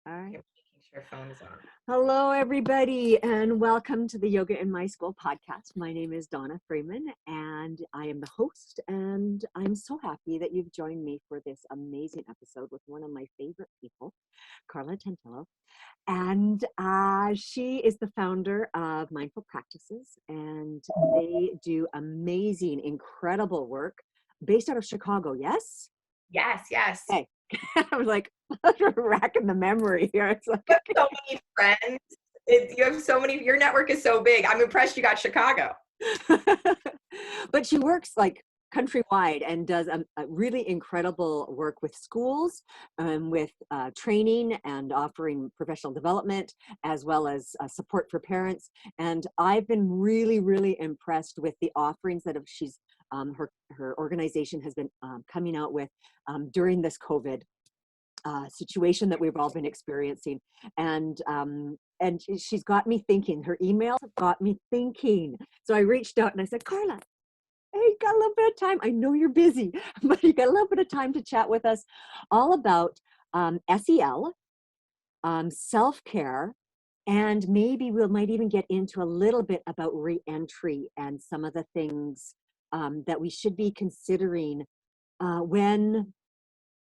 All right. Okay, making sure phone is on. Hello, everybody, and welcome to the Yoga in My School podcast. My name is Donna Freeman, and I am the host, and I'm so happy that you've joined me for this amazing episode with one of my favorite people, Carla Tantillo. And she is the founder of Mindful Practices, and they do amazing, incredible work based out of Chicago, yes? Yes, yes. Hey, I was like, racking the memory here. It's like, You have so many friends. You have so many. Your network is so big. I'm impressed you got Chicago. but she works like countrywide and does a really incredible work with schools, with training and offering professional development, as well as support for parents. And I've been really, really impressed with the offerings that she's her organization has been coming out with during this COVID situation that we've all been experiencing. And she's got me thinking. Her emails have got me thinking. So I reached out and I said, Carla, hey, you got a little bit of time. I know you're busy, but you got a little bit of time to chat with us all about SEL, self-care, and maybe we might even get into a little bit about re-entry and some of the things that we should be considering when,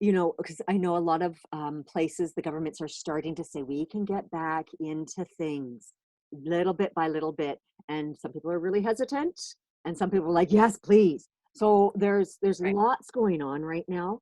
because I know a lot of places, the governments are starting to say we can get back into things little bit by little bit. And some people are really hesitant and some people are like, yes, please. So there's Right. lots going on right now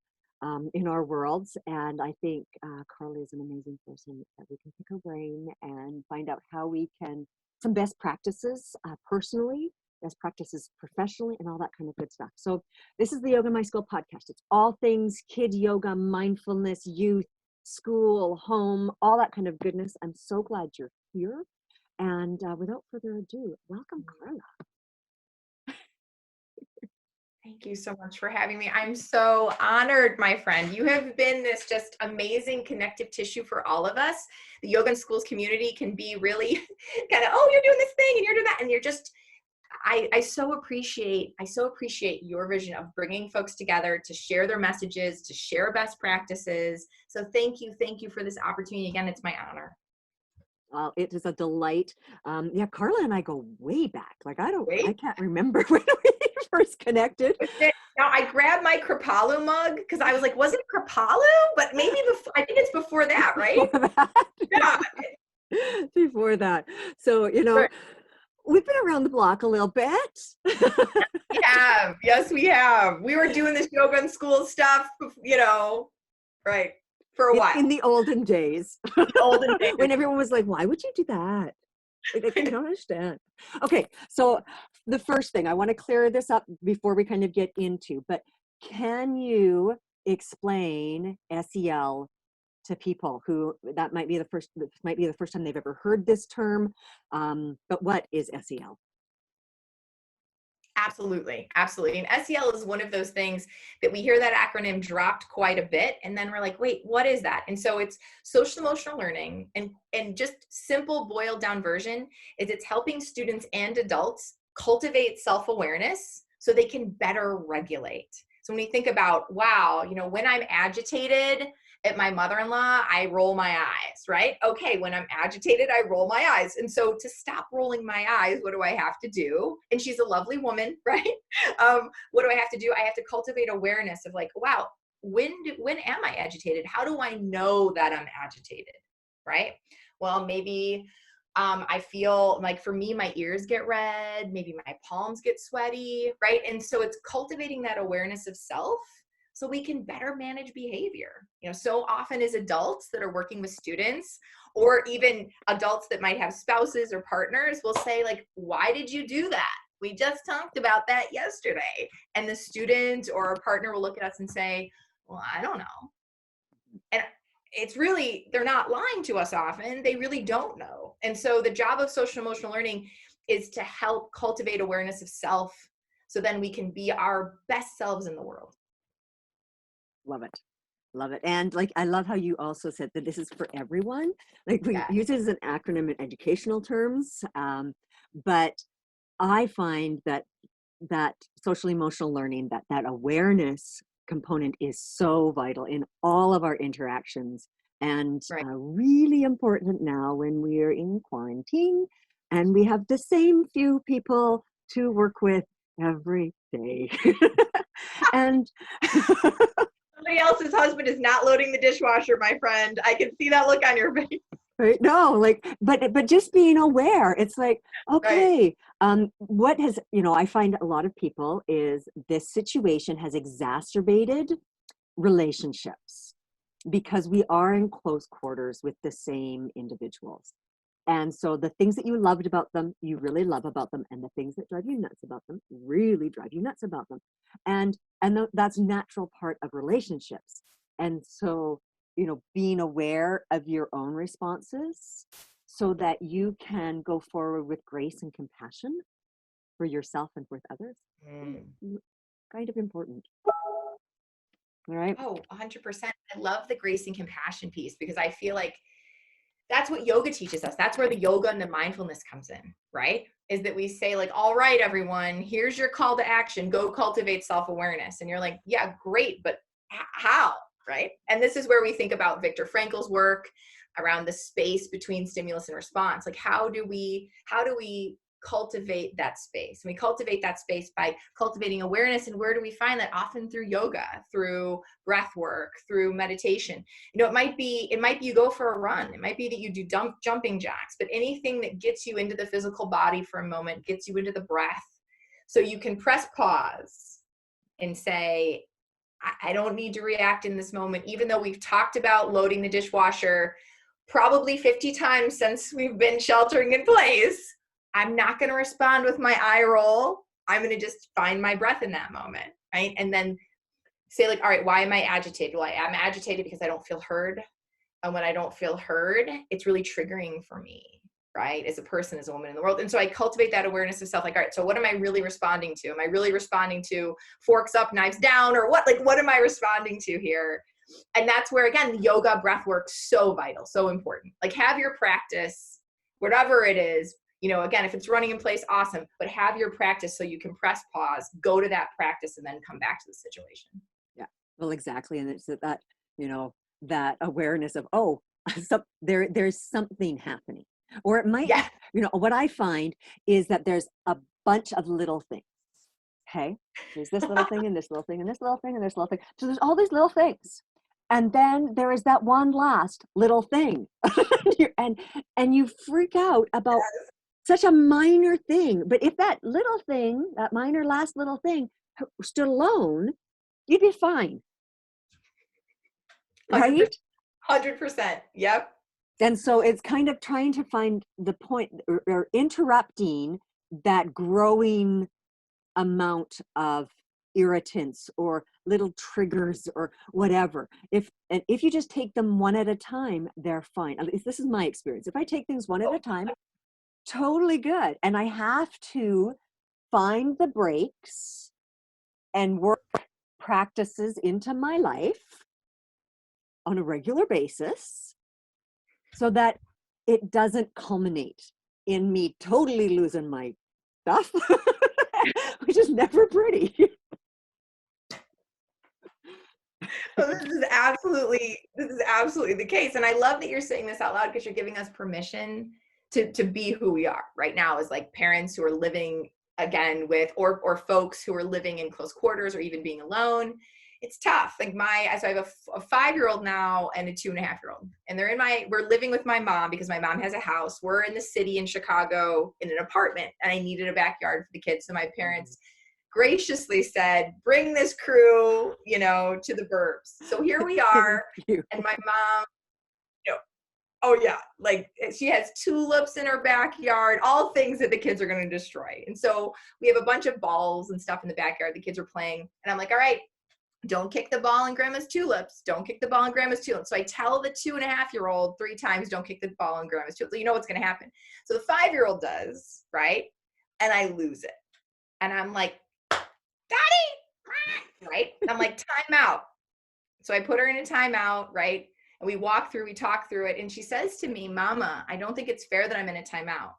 in our worlds. And I think Carly is an amazing person that we can pick her brain and find out how we can, some best practices personally, best practices professionally, and all that kind of good stuff. So this is the Yoga in My School podcast. It's all things kid yoga, mindfulness, youth, school, home, all that kind of goodness. I'm so glad you're here. And without further ado, welcome, Carla. Thank you so much for having me. I'm so honored, my friend. You have been this just amazing connective tissue for all of us. The yoga in schools community can be really kind of, oh, you're doing this thing and you're doing that, and you're just. I so appreciate your vision of bringing folks together to share their messages, to share best practices. So thank you for this opportunity. Again, it's my honor. It is a delight. Yeah, Carla and I go way back. Like I Wait. can't remember when we first connected. Now I grabbed my Kripalu mug because I was like, was it Kripalu? But maybe before, I think it's before that, right? Before that. Yeah. Before that. So, Right. we've been around the block a little bit. We have. Yes, we have. We were doing this yoga in school stuff, right, for a while. In the olden days. The olden days. When everyone was like, why would you do that? Like, I don't understand. Okay, so the first thing, I want to clear this up before we kind of get into, but can you explain SEL to people who this might be the first time they've ever heard this term, but what is SEL? Absolutely. Absolutely. And SEL is one of those things that we hear that acronym dropped quite a bit. And then we're like, wait, what is that? And so it's social emotional learning, and just simple boiled down version is it's helping students and adults cultivate self-awareness so they can better regulate. So when we think about, wow, when I'm agitated at my mother-in-law, I roll my eyes, right? Okay, when I'm agitated, I roll my eyes. And so to stop rolling my eyes, what do I have to do? And she's a lovely woman, right? What do I have to do? I have to cultivate awareness of like, wow, when am I agitated? How do I know that I'm agitated, right? Well, maybe I feel like, for me, my ears get red, maybe my palms get sweaty, right? And so it's cultivating that awareness of self so we can better manage behavior. So often as adults that are working with students, or even adults that might have spouses or partners, will say like, why did you do that? We just talked about that yesterday. And the student or a partner will look at us and say, well, I don't know. And it's really, they're not lying to us often. They really don't know. And so the job of social emotional learning is to help cultivate awareness of self so then we can be our best selves in the world. Love it. Love it. And like, I love how you also said that this is for everyone. Like we use it as an acronym in educational terms. But I find that social emotional learning, that awareness component is so vital in all of our interactions And Right. really important now when we are in quarantine and we have the same few people to work with every day. And Somebody else's husband is not loading the dishwasher, my friend. I can see that look on your face. right, no, like, but just being aware, it's like, Right. okay, what has, I find a lot of people is this situation has exacerbated relationships because we are in close quarters with the same individuals. And so the things that you loved about them, you really love about them, and the things that drive you nuts about them really drive you nuts about them. And that's natural part of relationships. And so, being aware of your own responses so that you can go forward with grace and compassion for yourself and with others, Mm. kind of important. All right. Oh, 100%. I love the grace and compassion piece because I feel like that's what yoga teaches us. That's where the yoga and the mindfulness comes in, right? Is that we say like, all right, everyone, here's your call to action. Go cultivate self-awareness. And you're like, yeah, great, but how, right? And this is where we think about Viktor Frankl's work around the space between stimulus and response. Like, how do we cultivate that space? And we cultivate that space by cultivating awareness. And where do we find that? Often through yoga, through breath work, through meditation. It might be you go for a run. It might be that you do jumping jacks, but anything that gets you into the physical body for a moment, gets you into the breath, so you can press pause and say, I don't need to react in this moment, even though we've talked about loading the dishwasher probably 50 times since we've been sheltering in place. I'm not going to respond with my eye roll. I'm going to just find my breath in that moment, right? And then say like, all right, why am I agitated? Well, I am agitated because I don't feel heard. And when I don't feel heard, it's really triggering for me, right? As a person, as a woman in the world. And so I cultivate that awareness of self, like, all right, so what am I really responding to? Am I really responding to forks up, knives down, or what? Like, what am I responding to here? And that's where, again, yoga, breath work, so vital, so important. Like, have your practice, whatever it is, again, if it's running in place, awesome, but have your practice so you can press pause, go to that practice, and then come back to the situation. Yeah, well, exactly. And it's that, that awareness of, oh, there's something happening. Or it might, Yeah. what I find is that there's a bunch of little things. Okay. There's this little thing and this little thing and this little thing and this little thing. So there's all these little things. And then there is that one last little thing. and you freak out about such a minor thing. But if that little thing, that minor last little thing stood alone, you'd be fine. 100%. Right? 100%. Yep. And so it's kind of trying to find the point or interrupting that growing amount of irritants or little triggers or whatever. If you just take them one at a time, they're fine. At least this is my experience. If I take things one at a time, totally good. And I have to find the breaks and work practices into my life on a regular basis so that it doesn't culminate in me totally losing my stuff, which is never pretty. So this is absolutely the case. And I love that you're saying this out loud because you're giving us permission to be who we are right now as like parents who are living again with or folks who are living in close quarters or even being alone. It's tough. Like so I have a 5-year-old now and a 2.5-year-old, and we're living with my mom because my mom has a house. We're in the city in Chicago in an apartment, and I needed a backyard for the kids. So my parents graciously said, bring this crew, to the burbs. So here we are. And my mom, oh yeah, like she has tulips in her backyard, all things that the kids are going to destroy. And so we have a bunch of balls and stuff in the backyard. The kids are playing. And I'm like, all right, don't kick the ball in grandma's tulips. Don't kick the ball in grandma's tulips. So I tell the 2.5-year-old 3 times, don't kick the ball in grandma's tulips. So you know what's going to happen. So the 5-year-old does, right? And I lose it. And I'm like, Daddy, right? And I'm like, time out. So I put her in a timeout, right? And we talk through it. And she says to me, Mama, I don't think it's fair that I'm in a timeout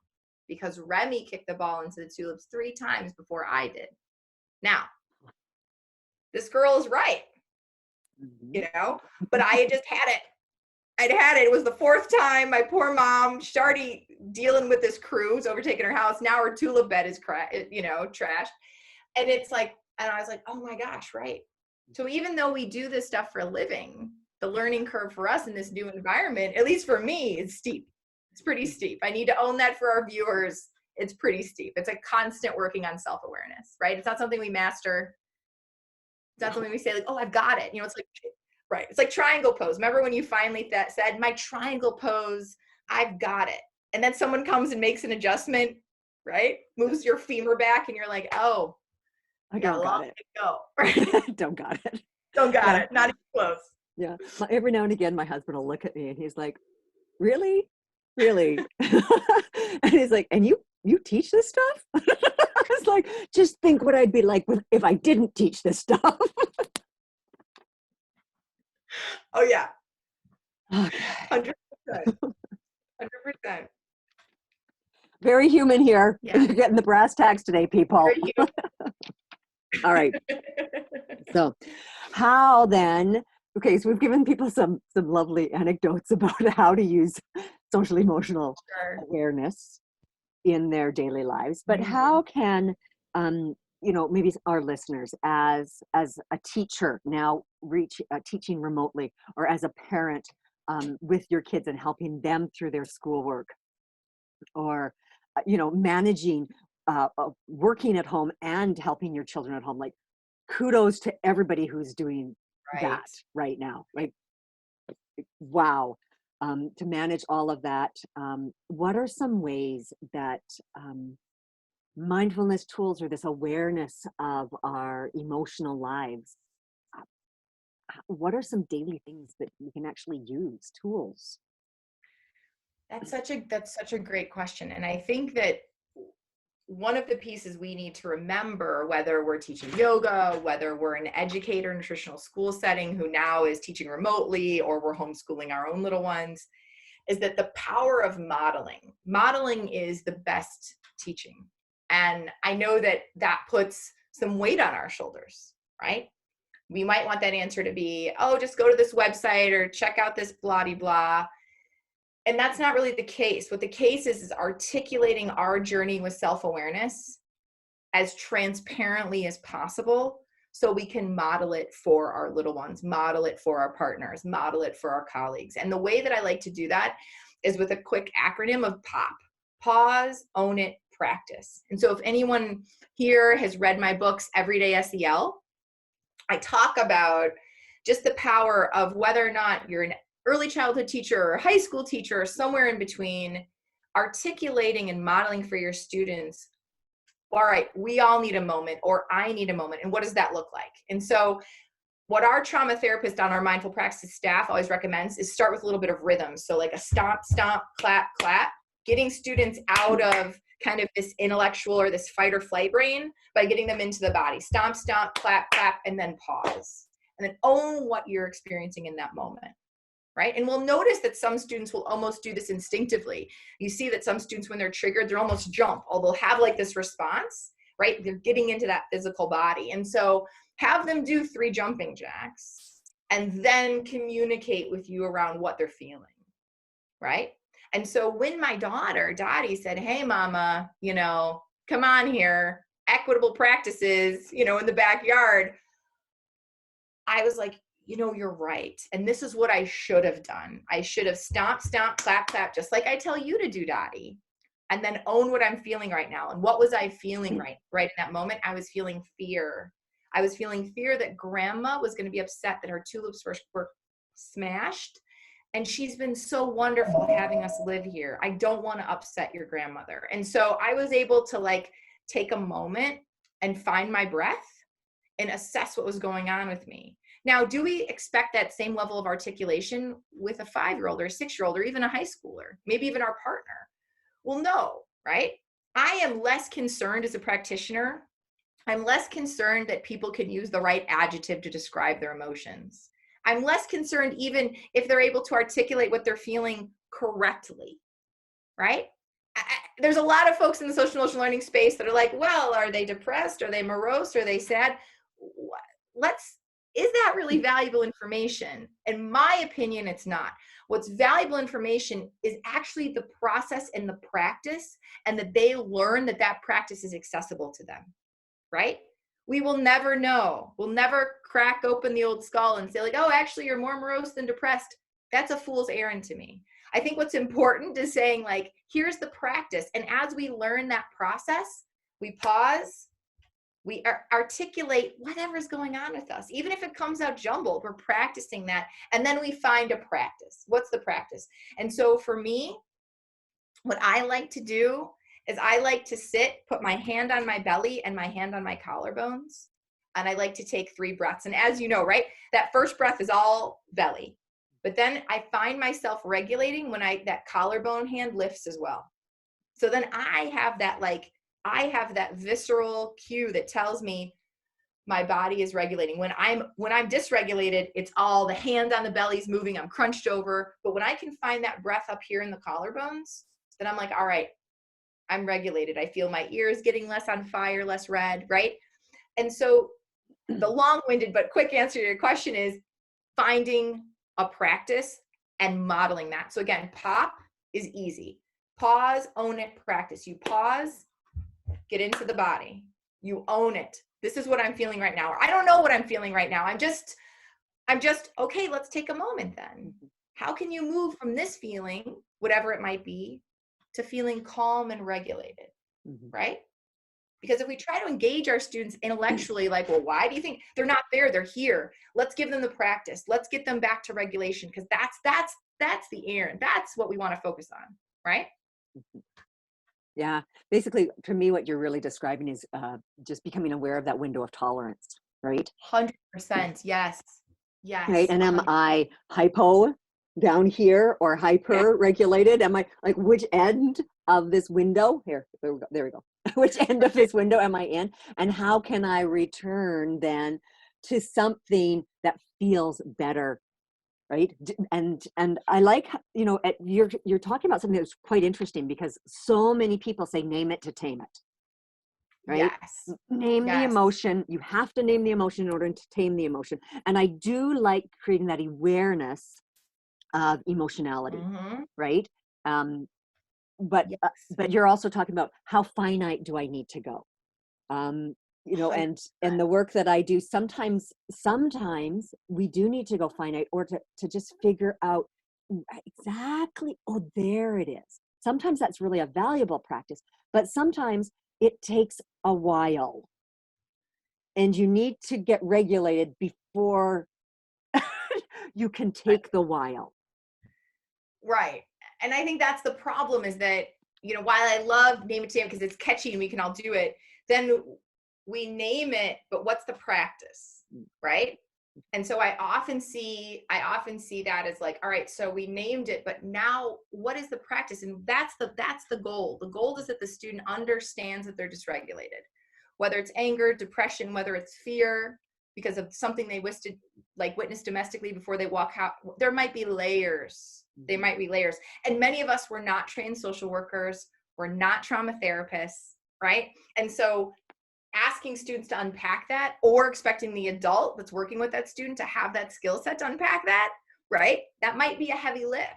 because Remy kicked the ball into the tulips 3 times before I did. Now, this girl is right, but I had just had it. I'd had it. It was the fourth time. My poor mom, she's already dealing with this crew who's overtaken her house. Now her Tulip bed is trashed. And it's like, and I was like, oh my gosh, right. So even though we do this stuff for a living, the learning curve for us in this new environment, at least for me, is steep. It's pretty steep. I need to own that for our viewers. It's pretty steep. It's a constant working on self-awareness, right? It's not something we master. It's not something we say like, oh, I've got it. It's like, right. It's like triangle pose. Remember when you finally said, my triangle pose, I've got it. And then someone comes and makes an adjustment, right? Moves your femur back and you're like, oh, I don't got it. Go. Don't got it. Don't got it. Not even close. Yeah. Every now and again, my husband will look at me and he's like, really? Really? And he's like, and you teach this stuff? I was like, just think what I'd be like if I didn't teach this stuff. Oh yeah. Okay. 100%. 100%. Very human here. Yeah. You're getting the brass tacks today, people. All right. So how then, okay, so we've given people some lovely anecdotes about how to use social emotional awareness in their daily lives, but how can maybe our listeners as a teacher now reach teaching remotely, or as a parent with your kids and helping them through their schoolwork, or managing working at home and helping your children at home. Like, kudos to everybody who's doing that right now. Like, wow. To manage all of that, what are some ways that mindfulness tools, or this awareness of our emotional lives, what are some daily things that we can actually use, tools? That's such a great question. And I think that one of the pieces we need to remember, whether we're teaching yoga, whether we're an educator in a traditional school setting who now is teaching remotely, or we're homeschooling our own little ones, is that the power of modeling is the best teaching. And I know that puts some weight on our shoulders, right? We might want that answer to be, oh, just go to this website or check out this blah, blah, blah. And that's not really the case. What the case is articulating our journey with self-awareness as transparently as possible, so we can model it for our little ones, model it for our partners, model it for our colleagues. And the way that I like to do that is with a quick acronym of POP: pause, own it, practice. And so if anyone here has read my books, Everyday SEL, I talk about just the power of whether or not you're an early childhood teacher or high school teacher or somewhere in between, articulating and modeling for your students, all right, we all need a moment, or I need a moment. And what does that look like? And so what our trauma therapist on our mindful practice staff always recommends is start with a little bit of rhythm. So like a stomp, stomp, clap, clap, getting students out of kind of this intellectual or this fight or flight brain by getting them into the body. Stomp, stomp, clap, clap, and then pause. And then own what you're experiencing in that moment. Right? And we'll notice that some students will almost do this instinctively. You see that some students, when they're triggered, they'll almost jump, or they'll have like this response, right? They're getting into that physical body. And so have them do 3 jumping jacks and then communicate with you around what they're feeling, right? And so when my daughter, Dottie, said, hey, mama, come on here, equitable practices, in the backyard, I was like, you're right. And this is what I should have done. I should have stomp, stomp, clap, clap, just like I tell you to do, Dottie. And then own what I'm feeling right now. And what was I feeling right in that moment? I was feeling fear. I was feeling fear that grandma was going to be upset that her tulips were smashed. And she's been so wonderful having us live here. I don't want to upset your grandmother. And so I was able to take a moment and find my breath and assess what was going on with me. Now, do we expect that same level of articulation with a 5-year-old or a 6-year-old or even a high schooler, maybe even our partner? Well, no, right? I am less concerned as a practitioner. I'm less concerned that people can use the right adjective to describe their emotions. I'm less concerned even if they're able to articulate what they're feeling correctly, right? There's a lot of folks in the social emotional learning space that are like, well, are they depressed? Are they morose? Are they sad? is that really valuable information? In my opinion, it's not. What's valuable information is actually the process and the practice, and that they learn that that practice is accessible to them, right? We will never know. We'll never crack open the old skull and say like, oh, actually you're more morose than depressed. That's a fool's errand to me. I think what's important is saying like, here's the practice. And as we learn that process, we pause, we articulate whatever's going on with us. Even if it comes out jumbled, we're practicing that. And then we find a practice. What's the practice? And so for me, what I like to do is I like to sit, put my hand on my belly and my hand on my collarbones. And I like to take 3 breaths. And as you know, right, that first breath is all belly. But then I find myself regulating when that collarbone hand lifts as well. So then I have that visceral cue that tells me my body is regulating. When I'm dysregulated, it's all the hand on the belly's moving, I'm crunched over. But when I can find that breath up here in the collarbones, then I'm like, all right, I'm regulated. I feel my ears getting less on fire, less red, right? And so the long-winded but quick answer to your question is finding a practice and modeling that. So again, pop is easy. Pause, own it, practice. You pause, get into the body. You own it. This is what I'm feeling right now. Or I don't know what I'm feeling right now. I'm just, okay, let's take a moment then. How can you move from this feeling, whatever it might be, to feeling calm and regulated, right? Because if we try to engage our students intellectually, like, well, why do you think they're not there? They're here. Let's give them the practice. Let's get them back to regulation, because that's the errand. That's what we want to focus on, right? Yeah, basically, for me, what you're really describing is just becoming aware of that window of tolerance, right? 100%. Yes. Right. And am 100%. I hypo down here or hyper regulated? Am I like, which end of this window here? There we go. Which end of this window am I in? And how can I return then to something that feels better? Right. And I like, you're talking about something that's quite interesting, because so many people say, name it to tame it. Right? Yes. Name the emotion. You have to name the emotion in order to tame the emotion. And I do like creating that awareness of emotionality, right? But you're also talking about how finite do I need to go? And the work that I do, sometimes we do need to go finite, or to just figure out exactly, oh, there it is. Sometimes that's really a valuable practice, but sometimes it takes a while, and you need to get regulated before you can take the while. Right. And I think that's the problem, is that, while I love name it tame because it's catchy and we can all do it, then we name it, but what's the practice, right? And so I often see that as like, all right, so we named it, but now what is the practice? And that's the goal. The goal is that the student understands that they're dysregulated, whether it's anger, depression, whether it's fear because of something they witnessed domestically before they walk out. There might be layers. They might be layers. And many of us were not trained social workers. We're not trauma therapists, right? And so asking students to unpack that, or expecting the adult that's working with that student to have that skill set to unpack that, right? That might be a heavy lift.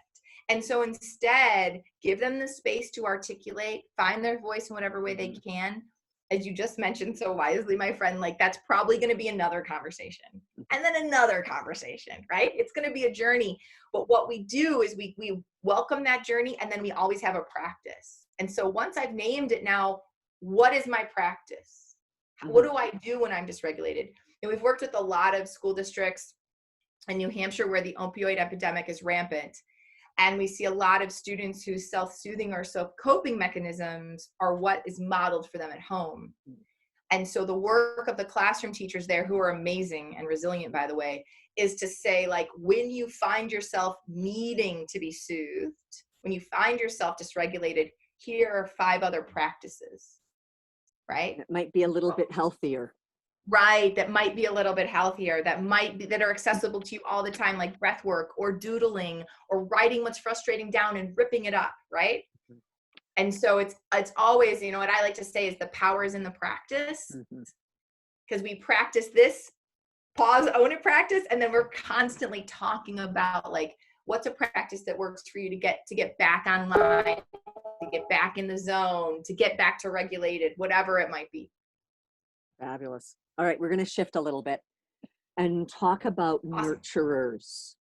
And so instead, give them the space to articulate, find their voice in whatever way they can. As you just mentioned so wisely, my friend, like that's probably going to be another conversation, and then another conversation, right? It's going to be a journey. But what we do is we welcome that journey, and then we always have a practice. And so once I've named it, now, what is my practice? What do I do when I'm dysregulated? And we've worked with a lot of school districts in New Hampshire where the opioid epidemic is rampant. And we see a lot of students whose self-soothing or self-coping mechanisms are what is modeled for them at home. And so the work of the classroom teachers there, who are amazing and resilient, by the way, is to say, like, when you find yourself needing to be soothed, when you find yourself dysregulated, here are 5 other practices, right? It might be a little bit healthier. Right, that might be a little bit healthier, that are accessible to you all the time, like breath work or doodling or writing what's frustrating down and ripping it up, right? And so it's always, what I like to say is the power is in the practice, because we practice this pause, own it practice. And then we're constantly talking about like, what's a practice that works for you to get back online, to get back in the zone, to get back to regulated, whatever it might be. Fabulous. All right, we're going to shift a little bit and talk about Awesome. nurturers.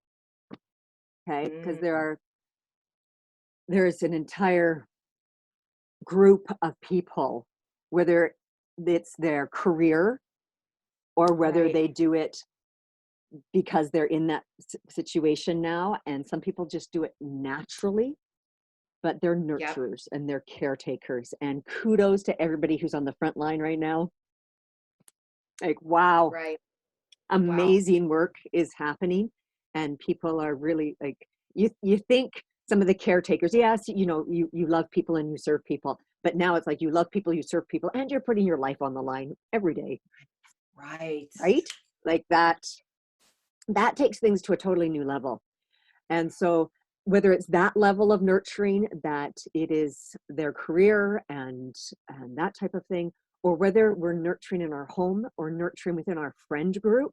Okay, because Mm. there's an entire group of people, whether it's their career or whether Right. they do it because they're in that situation now, and some people just do it naturally, but they're Yep. nurturers and they're caretakers. And kudos to everybody who's on the front line right now. Like, wow, Right. Wow. amazing work is happening, and people are really like, you think some of the caretakers, yes, you love people and you serve people, but now it's like you love people, you serve people, and you're putting your life on the line every day, Right. right? Like that takes things to a totally new level. And so whether it's that level of nurturing, that it is their career and that type of thing, or whether we're nurturing in our home or nurturing within our friend group,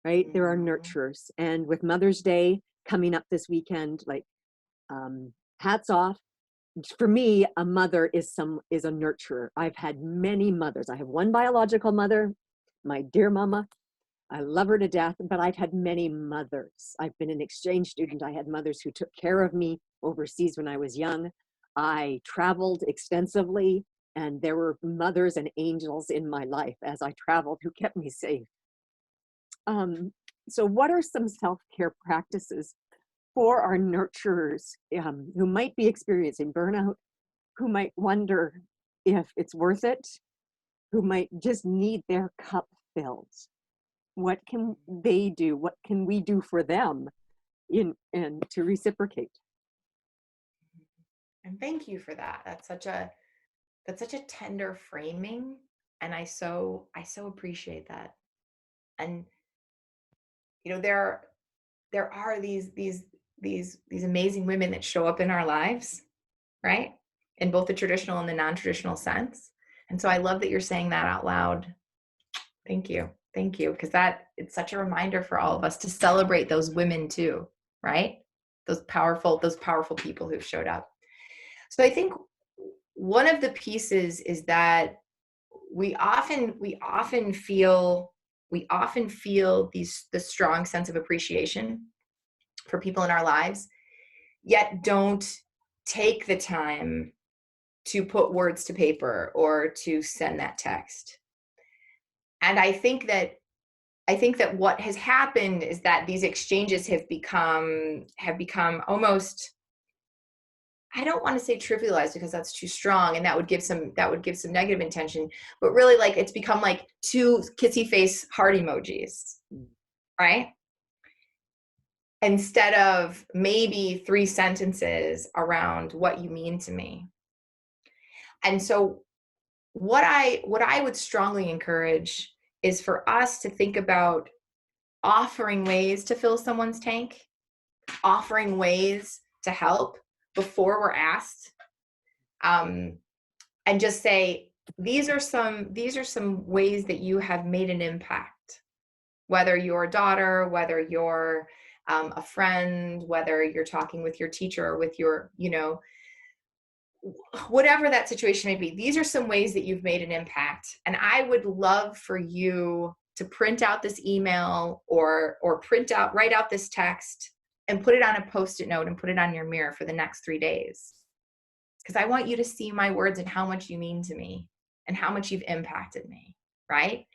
right? There are Mm-hmm. nurturers. And with Mother's Day coming up this weekend, like, hats off. For me, a mother is a nurturer. I've had many mothers. I have one biological mother, my dear mama. I love her to death, but I've had many mothers. I've been an exchange student. I had mothers who took care of me overseas when I was young. I traveled extensively, and there were mothers and angels in my life as I traveled who kept me safe. Um, so what are some self-care practices for our nurturers, who might be experiencing burnout, who might wonder if it's worth it, who might just need their cup filled? What can they do? What can we do for them and to reciprocate? And thank you for that. That's such a tender framing. And I so appreciate that. And there are these amazing women that show up in our lives, right? In both the traditional and the non-traditional sense. And so I love that you're saying that out loud. Thank you. Thank you. Because it's such a reminder for all of us to celebrate those women too, right? Those powerful people who've showed up. So I think one of the pieces is that we often feel the strong sense of appreciation for people in our lives, yet don't take the time to put words to paper or to send that text. And I think that what has happened is that these exchanges have become almost, I don't want to say trivialized because that's too strong and that would give some negative intention, but really like it's become like two kissy face heart emojis, right? Instead of maybe 3 sentences around what you mean to me. And so what I would strongly encourage is for us to think about offering ways to fill someone's tank, offering ways to help before we're asked, and just say, these are some ways that you have made an impact, whether you're a daughter, whether you're a friend, whether you're talking with your teacher, with your, whatever that situation may be. These are some ways that you've made an impact. And I would love for you to print out this email or write out this text and put it on a Post-it note and put it on your mirror for the next 3 days. Because I want you to see my words and how much you mean to me and how much you've impacted me, right?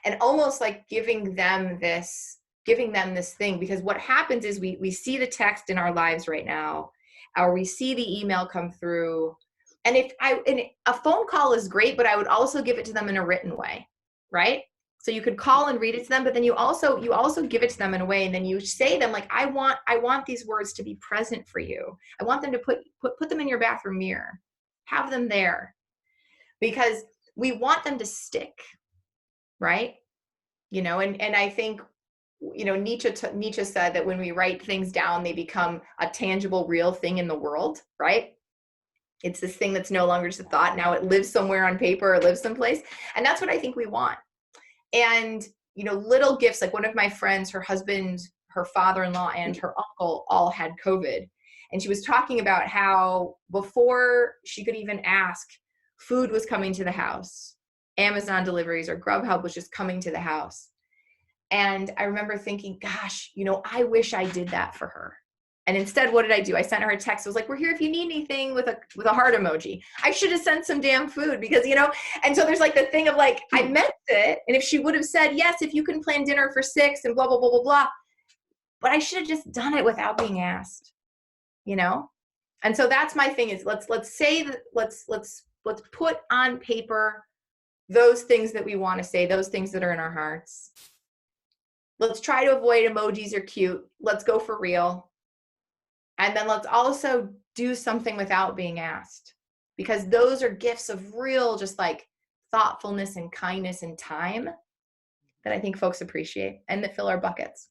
And almost like giving them this thing, because what happens is we see the text in our lives right now, or we see the email come through. And a phone call is great, but I would also give it to them in a written way, right? So you could call and read it to them, but then you also give it to them in a way, and then you say them like, I want these words to be present for you. I want them to put them in your bathroom mirror. Have them there, because we want them to stick, right? And I think, Nietzsche said that when we write things down, they become a tangible, real thing in the world, right? It's this thing that's no longer just a thought. Now it lives somewhere on paper or lives someplace. And that's what I think we want. And little gifts. Like one of my friends, her husband, her father-in-law, and her uncle all had COVID. And she was talking about how before she could even ask, food was coming to the house. Amazon deliveries or Grubhub was just coming to the house. And I remember thinking, gosh, I wish I did that for her. And instead, what did I do? I sent her a text. I was like, we're here if you need anything, with a heart emoji. I should have sent some damn food because, and so there's like the thing of like, I meant it. And if she would have said, yes, if you can plan dinner for 6 and blah, blah, blah, blah, blah. But I should have just done it without being asked, And so that's my thing is let's say that, let's put on paper those things that we want to say, those things that are in our hearts. Let's try to avoid emojis are cute. Let's go for real. And then let's also do something without being asked, because those are gifts of real, just like thoughtfulness and kindness and time that I think folks appreciate and that fill our buckets.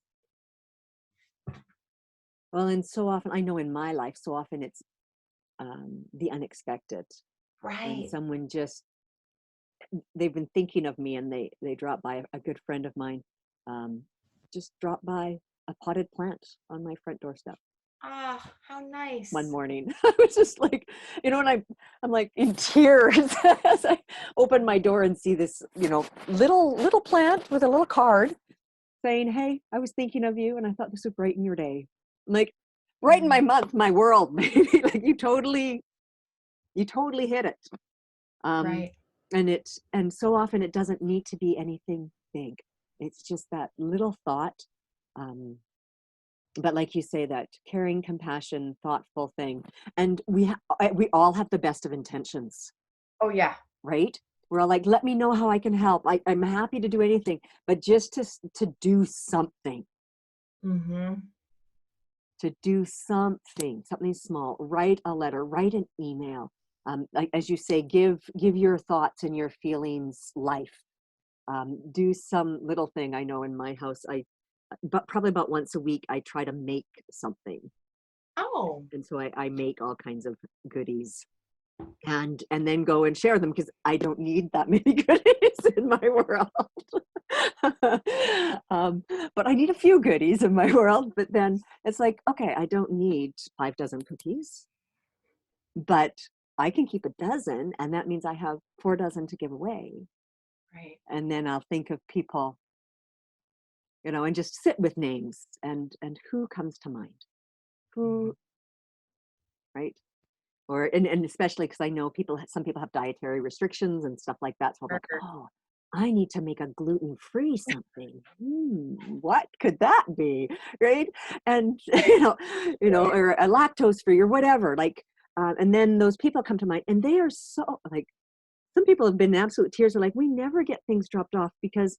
Well, and so often, I know in my life, so often it's the unexpected. Right. And someone they've been thinking of me and they drop by. A good friend of mine just dropped by a potted plant on my front doorstep. Ah, how nice. One morning. I was just like, and I'm like in tears as I open my door and see this, little plant with a little card saying, hey, I was thinking of you and I thought this would brighten your day. I'm like, brighten my month, my world, maybe. Like you totally hit it. Right. And so often it doesn't need to be anything big. It's just that little thought. But like you say, that caring, compassion, thoughtful thing. And we all have the best of intentions. Oh yeah. Right? We're all like, let me know how I can help. I'm happy to do anything, but just to do something. Mm-hmm. To do something small. Write a letter, write an email. Like, as you say, give your thoughts and your feelings life. Do some little thing. I know in my house, but probably about once a week, I try to make something. Oh. And so I make all kinds of goodies and then go and share them because I don't need that many goodies in my world. But I need a few goodies in my world. But then it's like, okay, I don't need 5 dozen cookies, but I can keep a dozen, and that means I have 4 dozen to give away. Right. And then I'll think of people, and just sit with names and who comes to mind, who, right? Or and especially because I know some people have dietary restrictions and stuff like that. So I'm like, oh, I need to make a gluten-free something. What could that be, right? And or a lactose-free or whatever. Like, and then those people come to mind, and they are so like. Some people have been in absolute tears. They're like, we never get things dropped off because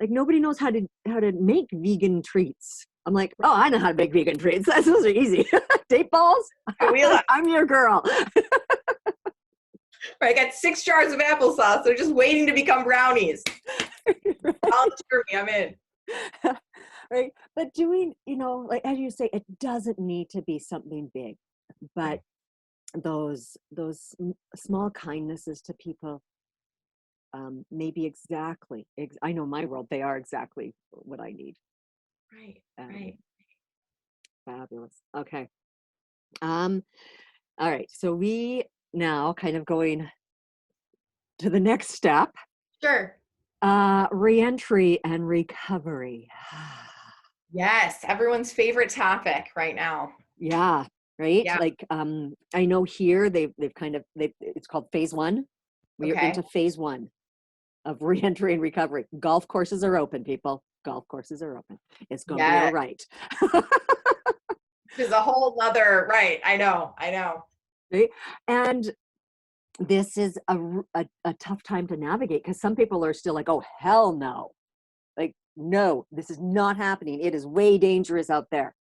like nobody knows how to make vegan treats. I'm like, oh, I know how to make vegan treats. Those are easy. Date balls. I'm your girl. Right, I got 6 jars of applesauce. They're just waiting to become brownies. Volunteer me, I'm in. Right, but doing, like as you say, it doesn't need to be something big, but those small kindnesses to people, maybe exactly. I know my world; they are exactly what I need. Right, right. Fabulous. Okay. All right. So we now kind of going to the next step. Sure. Reentry and recovery. Yes, everyone's favorite topic right now. Yeah. Right. Yeah. Like, I know here it's called phase 1. We are into phase 1 of reentry and recovery. Golf courses are open, people. Golf courses are open. It's going to be all right. There's a whole other, right. I know. Right. And this is a tough time to navigate because some people are still like, oh, hell no. Like, no, this is not happening. It is way dangerous out there.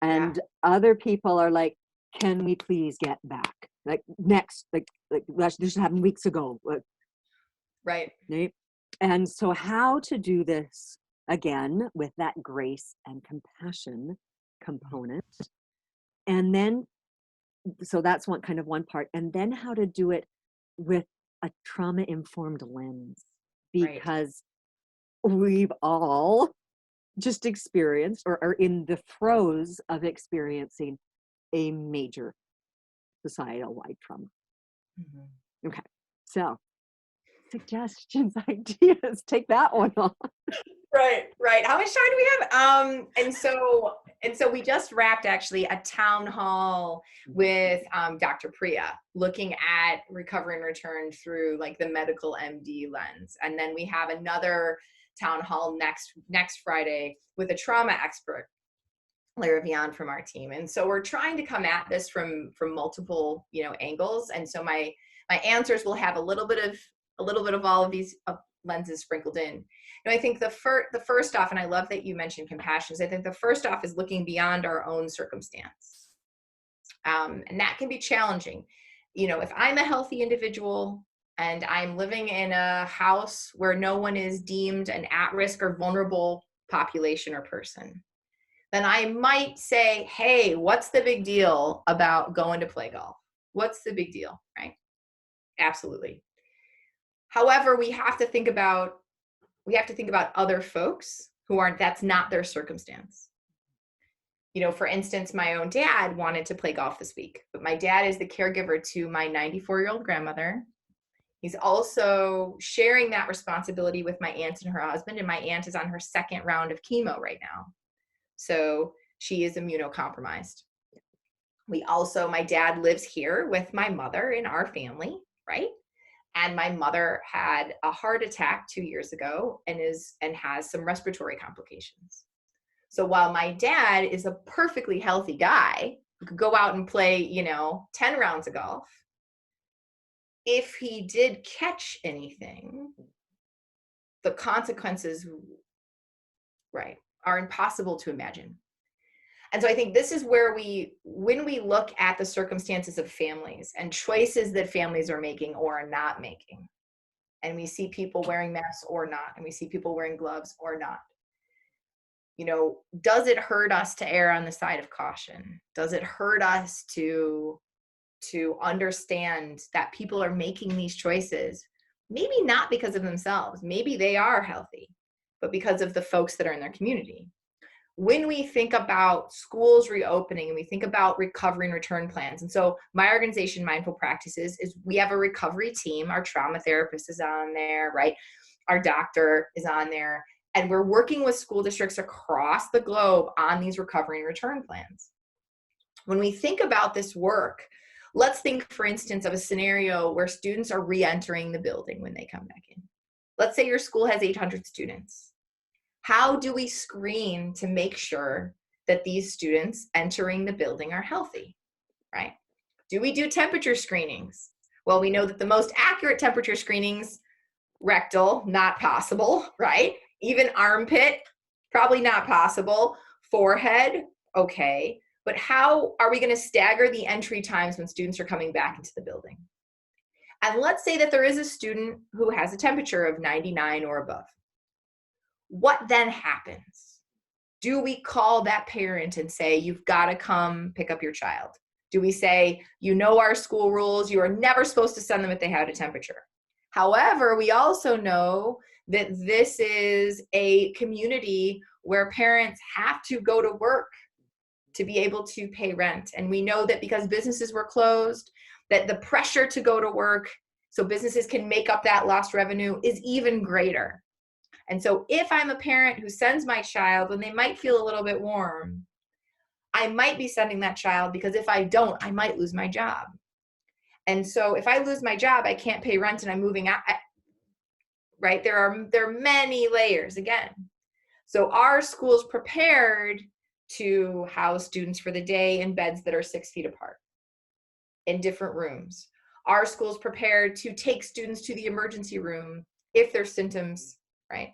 And other people are like, can we please get back? Like next, like this happened weeks ago. Right. And so how to do this again with that grace and compassion component. And then, so that's one part. And then how to do it with a trauma-informed lens. Because we've all just experienced or are in the throes of experiencing a major societal-wide trauma. Mm-hmm. Okay, so suggestions, ideas, take that one on. Right. How much time do we have? And so we just wrapped actually a town hall with Dr. Priya looking at recovery and return through like the medical MD lens. And then we have another town hall next Friday with a trauma expert, Lara Vian from our team. And so we're trying to come at this from multiple, angles. And so my answers will have a little bit of all of these lenses sprinkled in. I think the first off, and I love that you mentioned compassion, is I think the first off is looking beyond our own circumstance. And that can be challenging. If I'm a healthy individual and I'm living in a house where no one is deemed an at-risk or vulnerable population or person, then I might say, hey, what's the big deal about going to play golf? What's the big deal, right? Absolutely. However, we have to think about other folks that's not their circumstance. For instance, my own dad wanted to play golf this week, but my dad is the caregiver to my 94-year-old grandmother. He's also sharing that responsibility with my aunt and her husband, and my aunt is on her second round of chemo right now. So she is immunocompromised. My dad lives here with my mother in our family, right? And my mother had a heart attack 2 years ago and has some respiratory complications. So while my dad is a perfectly healthy guy who could go out and play, 10 rounds of golf, if he did catch anything, the consequences, right, are impossible to imagine. And so I think this is where when we look at the circumstances of families and choices that families are making or are not making, and we see people wearing masks or not, and we see people wearing gloves or not, does it hurt us to err on the side of caution? Does it hurt us to understand that people are making these choices, maybe not because of themselves, maybe they are healthy, but because of the folks that are in their community? When we think about schools reopening and we think about recovery and return plans, and so my organization, Mindful Practices, is we have a recovery team. Our trauma therapist is on there, right? Our doctor is on there, and we're working with school districts across the globe on these recovery and return plans. When we think about this work, let's think, for instance, of a scenario where students are re-entering the building when they come back in. Let's say your school has 800 students. How do we screen to make sure that these students entering the building are healthy, right? Do we do temperature screenings? Well, we know that the most accurate temperature screenings, rectal, not possible, right? Even armpit, probably not possible. Forehead, okay. But how are we going to stagger the entry times when students are coming back into the building? And let's say that there is a student who has a temperature of 99 or above. What then happens? Do we call that parent and say, you've got to come pick up your child? Do we say, our school rules, you are never supposed to send them if they have a temperature? However, we also know that this is a community where parents have to go to work to be able to pay rent. And we know that because businesses were closed, that the pressure to go to work so businesses can make up that lost revenue is even greater. And so if I'm a parent who sends my child when they might feel a little bit warm, I might be sending that child because if I don't, I might lose my job. And so if I lose my job, I can't pay rent and I'm moving out, right? There are many layers again. So our school's prepared to house students for the day in beds that are 6 feet apart in different rooms. Our school's prepared to take students to the emergency room if their symptoms, right,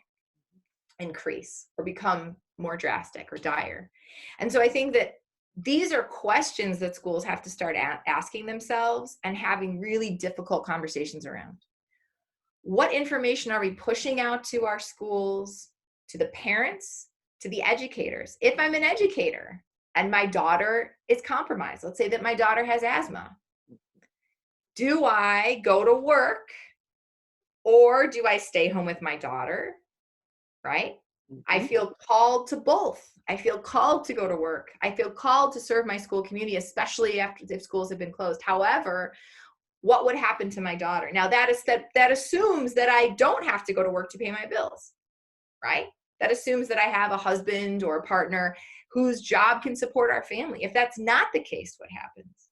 increase or become more drastic or dire. And so I think that these are questions that schools have to start asking themselves and having really difficult conversations around. What information are we pushing out to our schools, to the parents, to the educators? If I'm an educator and my daughter is compromised, let's say that my daughter has asthma, do I go to work or do I stay home with my daughter? right? I Mhm. feel called to both. I feel called to go to work. I feel called to serve my school community, especially after if schools have been closed. However, what would happen to my daughter? Now that assumes that I don't have to go to work to pay my bills, right? That assumes that I have a husband or a partner whose job can support our family. If that's not the case, what happens?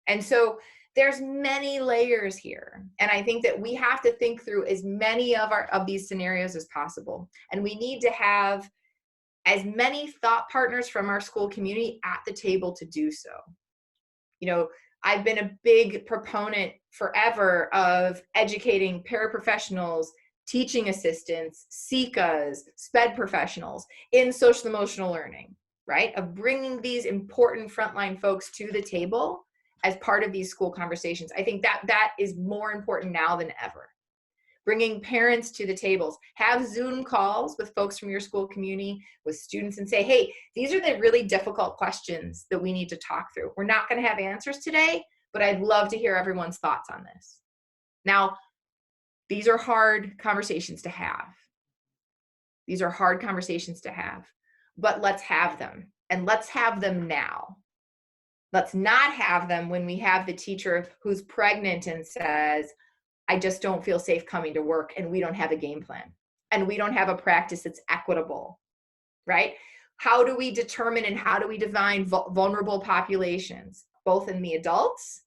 And so there's many layers here. And I think that we have to think through as many of these scenarios as possible. And we need to have as many thought partners from our school community at the table to do so. You know, I've been a big proponent forever of educating paraprofessionals, teaching assistants, SECAs, SPED professionals in social emotional learning, right? Of bringing these important frontline folks to the table as part of these school conversations. I think that is more important now than ever. Bringing parents to the tables, have Zoom calls with folks from your school community, with students, and say, hey, these are the really difficult questions that we need to talk through. We're not going to have answers today, but I'd love to hear everyone's thoughts on this. Now, these are hard conversations to have. These are hard conversations to have, but let's have them, and let's have them now. Let's not have them when we have the teacher who's pregnant and says, I just don't feel safe coming to work, and we don't have a game plan, and we don't have a practice that's equitable, right? How do we determine and how do we define vulnerable populations, both in the adults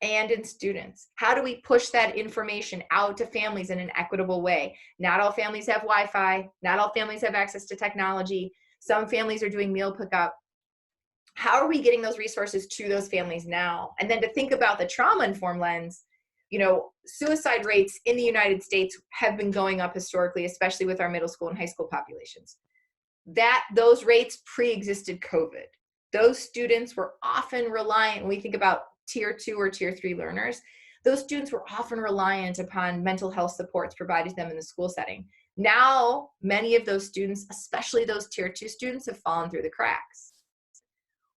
and in students? How do we push that information out to families in an equitable way? Not all families have Wi-Fi. Not all families have access to technology. Some families are doing meal pickup. How are we getting those resources to those families now? And then to think about the trauma-informed lens, you know, suicide rates in the United States have been going up historically, especially with our middle school and high school populations. Those rates pre-existed COVID. Those students were often reliant, when we think about tier 2 or tier 3 learners, those students were often reliant upon mental health supports provided to them in the school setting. Now, many of those students, especially those tier 2 students, have fallen through the cracks.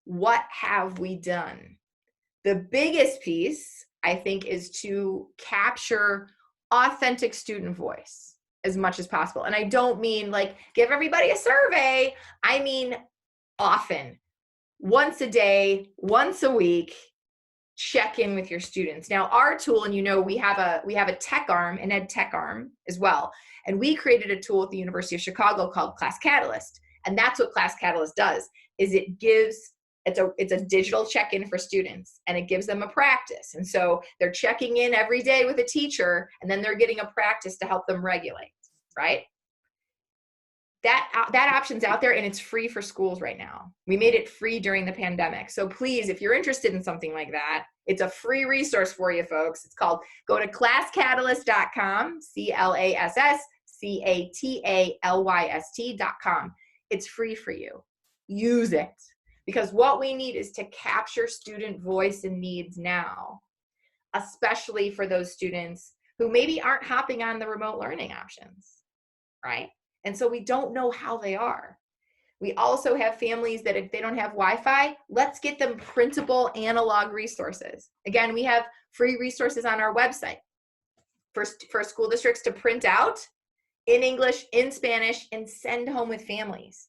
What have we done? The biggest piece, I think, is to capture authentic student voice as much as possible. And I don't mean like give everybody a survey. I mean often, once a day, once a week, check in with your students. Now, our tool, and you know, we have a tech arm, an ed tech arm as well. And we created a tool at the University of Chicago called Class Catalyst. And that's what Class Catalyst does, is it's a digital check-in for students, and it gives them a practice. And so they're checking in every day with a teacher, and then they're getting a practice to help them regulate, right? That option's out there, and it's free for schools right now. We made it free during the pandemic. So please, if you're interested in something like that, it's a free resource for you folks. It's called, go to classcatalyst.com, ClassCatalyst.com. It's free for you. Use it. Because what we need is to capture student voice and needs now, especially for those students who maybe aren't hopping on the remote learning options, right? And so we don't know how they are. We also have families that if they don't have Wi-Fi, let's get them printable analog resources. Again, we have free resources on our website for school districts to print out in English, in Spanish, and send home with families.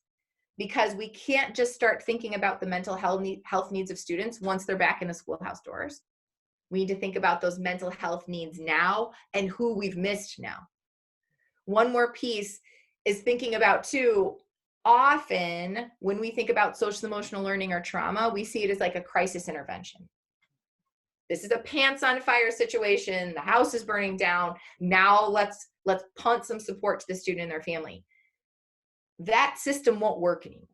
Because we can't just start thinking about the mental health needs of students once they're back in the schoolhouse doors. We need to think about those mental health needs now and who we've missed now. One more piece is thinking about too, often when we think about social emotional learning or trauma, we see it as like a crisis intervention. This is a pants on fire situation. The house is burning down. Now let's punt some support to the student and their family. That system won't work anymore.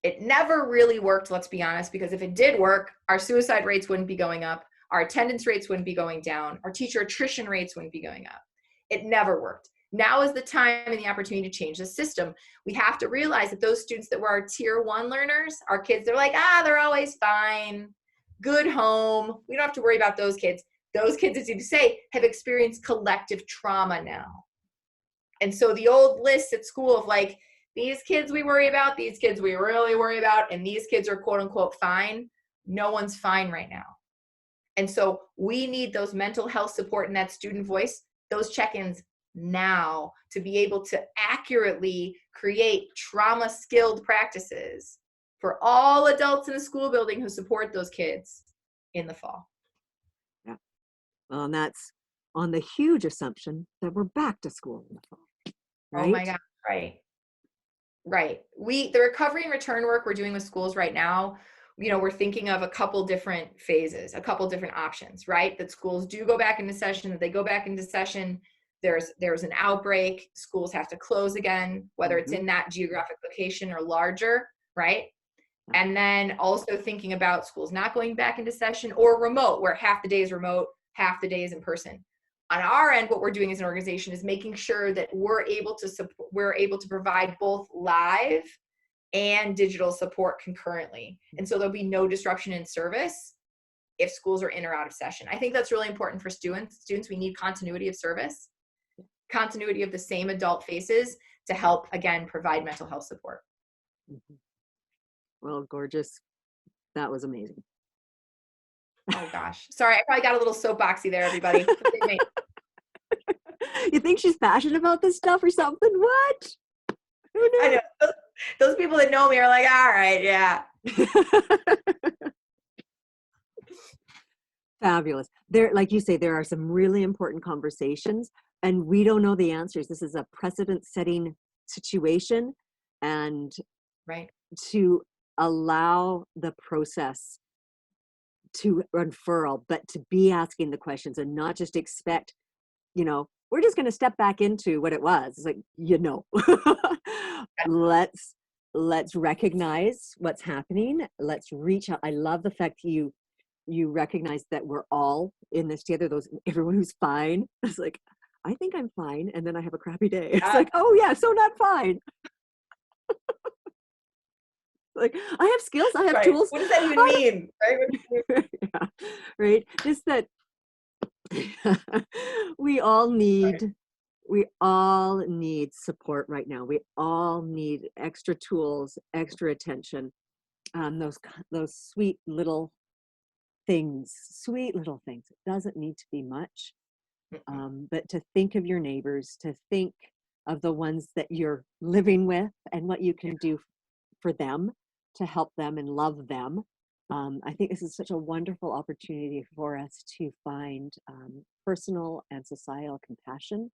It never really worked, let's be honest, because if it did work, our suicide rates wouldn't be going up, our attendance rates wouldn't be going down, our teacher attrition rates wouldn't be going up. It never worked. Now is the time and the opportunity to change the system. We have to realize that those students that were our tier 1 learners, our kids, they're like, they're always fine, good home. We don't have to worry about those kids. Those kids, as you say, have experienced collective trauma now. And so the old list at school of like, these kids we worry about, these kids we really worry about, and these kids are quote unquote fine. No one's fine right now. And so we need those mental health support and that student voice, those check-ins now to be able to accurately create trauma-skilled practices for all adults in the school building who support those kids in the fall. Yeah. Well, and that's on the huge assumption that we're back to school in the fall, Oh my right? God, right. Right. The recovery and return work we're doing with schools right now, we're thinking of a couple different phases, a couple different options, right? That schools do go back into session, that they go back into session. There's an outbreak, schools have to close again, whether it's in that geographic location or larger, right? And then also thinking about schools not going back into session or remote, where half the day is remote, half the day is in person. On our end, what we're doing as an organization is making sure that we're able to provide both live and digital support concurrently. And so there'll be no disruption in service if schools are in or out of session. I think that's really important for students. We need continuity of service, continuity of the same adult faces to help, again, provide mental health support. Well, gorgeous. That was amazing. Oh gosh. Sorry, I probably got a little soapboxy there, everybody. You think she's passionate about this stuff or something? What? Who knew? I know. Those people that know me are like, all right, yeah. Fabulous. There, like you say, there are some really important conversations, and we don't know the answers. This is a precedent-setting situation, and Right. to allow the process to unfurl, but to be asking the questions and not just expect, we're just going to step back into what it was. It's like, let's recognize what's happening. Let's reach out. I love the fact you recognize that we're all in this together. Everyone who's fine. It's like, I think I'm fine, and then I have a crappy day. It's like, oh yeah, so not fine. Like, I have skills, I have tools. What does that even mean? Right? Yeah, right. Just that we all need support right now. We all need extra tools, extra attention. Those sweet little things. It doesn't need to be much. But to think of your neighbors, to think of the ones that you're living with and what you can do for them to help them and love them. I think this is such a wonderful opportunity for us to find personal and societal compassion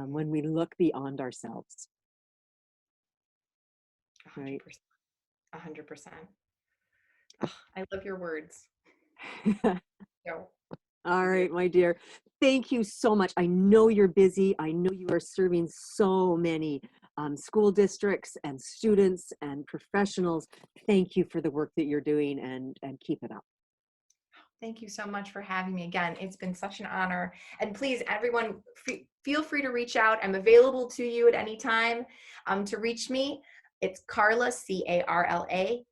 when we look beyond ourselves. 100%. Right? 100%. Oh, I love your words. All right, my dear. Thank you so much. I know you're busy. I know you are serving so many school districts and students and professionals. Thank you for the work that you're doing, and keep it up. Thank you so much for having me again. It's been such an honor. And please, everyone, feel free to reach out. I'm available to you at any time to reach me. It's Carla, C-A-R-L-A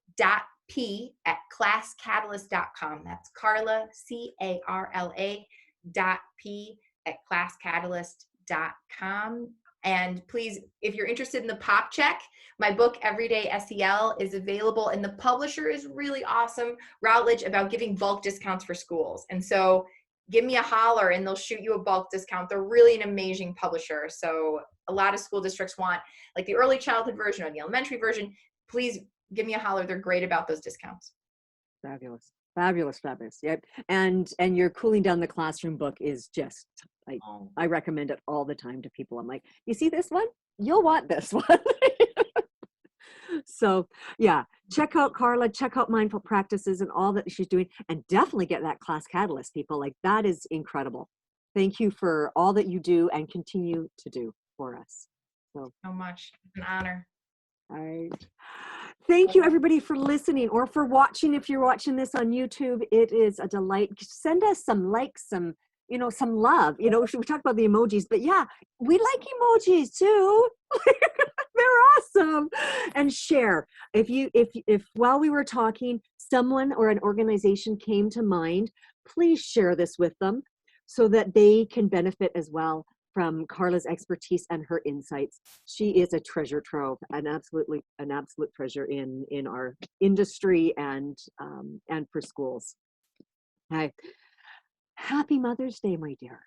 .p@classcatalyst.com. That's Carla, C-A-R-L-A .p@classcatalyst.com. And please, if you're interested in the pop check, my book, Everyday SEL, is available, and the publisher is really awesome, Routledge, about giving bulk discounts for schools. And so give me a holler and they'll shoot you a bulk discount. They're really an amazing publisher. So a lot of school districts want like the early childhood version or the elementary version. Please give me a holler. They're great about those discounts. Fabulous. Fabulous. Yep. And your Cooling Down the Classroom book is just, I recommend it all the time to people. I'm like, you see this one? You'll want this one. So yeah, check out Carla, check out Mindful Practices and all that she's doing, and definitely get that Class Catalyst, people. Like, that is incredible. Thank you for all that you do and continue to do for us. So much. It's an honor. All right. Thank you, everybody, for listening or for watching. If you're watching this on YouTube, it is a delight. Send us some likes, some love. We talk about the emojis, but yeah, we like emojis too. They're awesome. And share. If while we were talking, someone or an organization came to mind, please share this with them so that they can benefit as well from Carla's expertise and her insights. She is a treasure trove, an absolute treasure in our industry and for schools. Hi. Happy Mother's Day, my dear.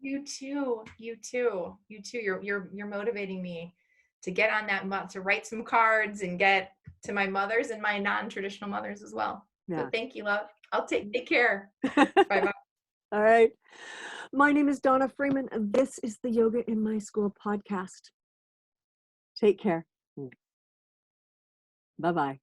You too. You too. You too. You're motivating me to get on that, to write some cards and get to my mothers and my non-traditional mothers as well. So Yeah. thank you, love. I'll take care. Bye-bye. All right. My name is Donna Freeman, and this is the Yoga in My School podcast. Take care. Bye-bye.